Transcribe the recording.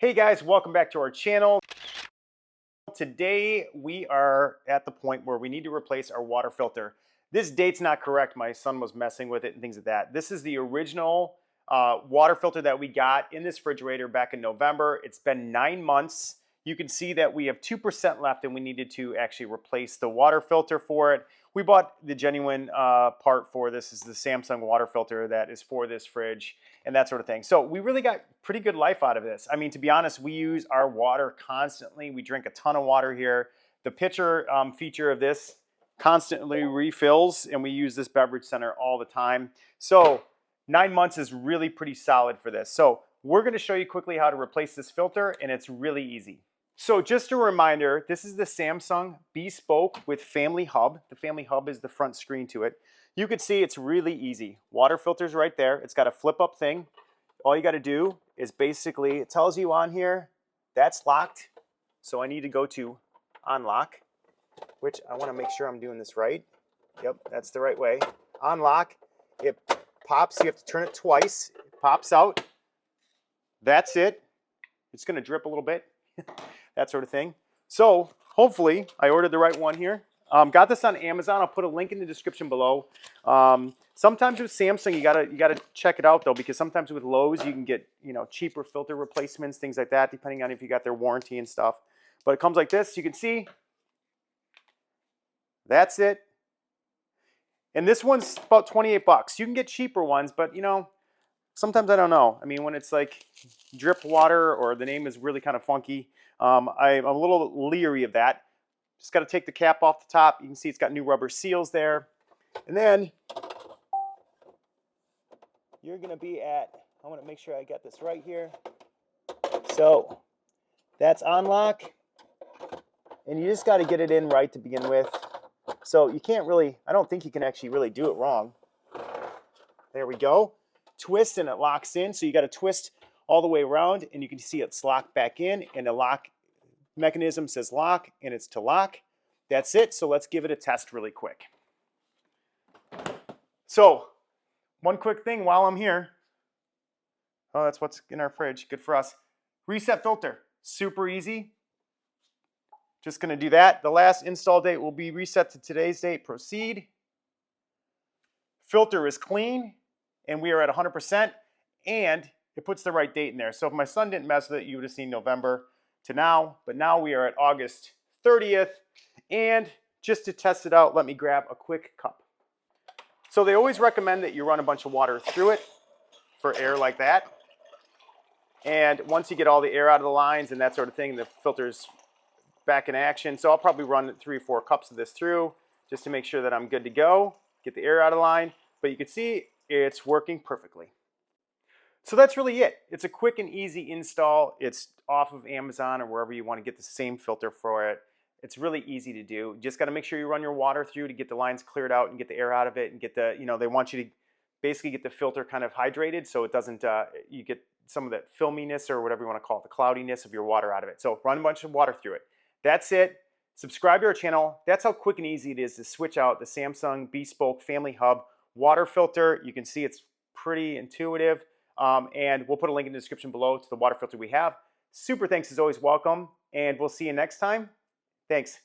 Hey guys, welcome back to our channel. Today we are at the point where we need to replace our water filter. This date's not correct. My son was messing with it and things like that. This is the original water filter that we got in this refrigerator back in November. It's been 9 months. You can see that we have 2% left and we needed to actually replace the water filter for it. We bought the genuine part for this. This is the Samsung water filter that is for this fridge and that sort of thing. So we really got pretty good life out of this. I mean, to be honest, we use our water constantly. We drink a ton of water here. The pitcher feature of this constantly refills, and we use this beverage center all the time. So 9 months is really pretty solid for this. So we're going to show you quickly how to replace this filter, and it's really easy. So just a reminder, this is the Samsung Bespoke with Family Hub. The Family Hub is the front screen to it. You can see it's really easy. Water filter's right there. It's got a flip-up thing. All you got to do is basically, it tells you on here, that's locked. So I need to go to unlock, which I want to make sure I'm doing this right. Yep, that's the right way. Unlock, it pops. You have to turn it twice. It pops out. That's it. It's going to drip a little bit. That sort of thing. So hopefully I ordered the right one here. Got this on Amazon. I'll put a link in the description below. Sometimes with Samsung you gotta check it out though, because sometimes with Lowe's you can get cheaper filter replacements, things like that, depending on if you got their warranty and stuff. But it comes like this. You can see that's it. And this one's about 28 bucks. You can get cheaper ones, but sometimes I don't know. I mean, when it's like drip water or the name is really kind of funky, I'm a little leery of that. Just got to take the cap off the top. You can see it's got new rubber seals there. And then you're going to be at, I want to make sure I got this right here. So that's unlock. And you just got to get it in right to begin with. So you can't really, I don't think you can actually really do it wrong. There we go. Twist and it locks in. So you got to twist all the way around and you can see it's locked back in, and the lock mechanism says lock and it's to lock. That's it. So let's give it a test really quick. So one quick thing while I'm here. Oh, that's what's in our fridge. Good for us. Reset filter. Super easy. Just going to do that. The last install date will be reset to today's date. Proceed. Filter is clean and we are at 100%, and it puts the right date in there. So if my son didn't mess with it, you would have seen November to now, but now we are at August 30th. And just to test it out, let me grab a quick cup. So they always recommend that you run a bunch of water through it for air like that. And once you get all the air out of the lines and that sort of thing, the filter's back in action. So I'll probably run 3 or 4 cups of this through just to make sure that I'm good to go, get the air out of the line. But you can see it's working perfectly. So that's really it. It's a quick and easy install. It's off of Amazon or wherever you want to get the same filter for it. It's really easy to do. Just got to make sure you run your water through to get the lines cleared out and get the air out of it and get the, they want you to basically get the filter kind of hydrated so it doesn't, you get some of that filminess or whatever you want to call it, the cloudiness of your water out of it. So run a bunch of water through it. That's it. Subscribe to our channel. That's how quick and easy it is to switch out the Samsung Bespoke Family Hub water filter. You can see it's pretty intuitive. And we'll put a link in the description below to the water filter we have. Super thanks as always, welcome, and we'll see you next time. Thanks.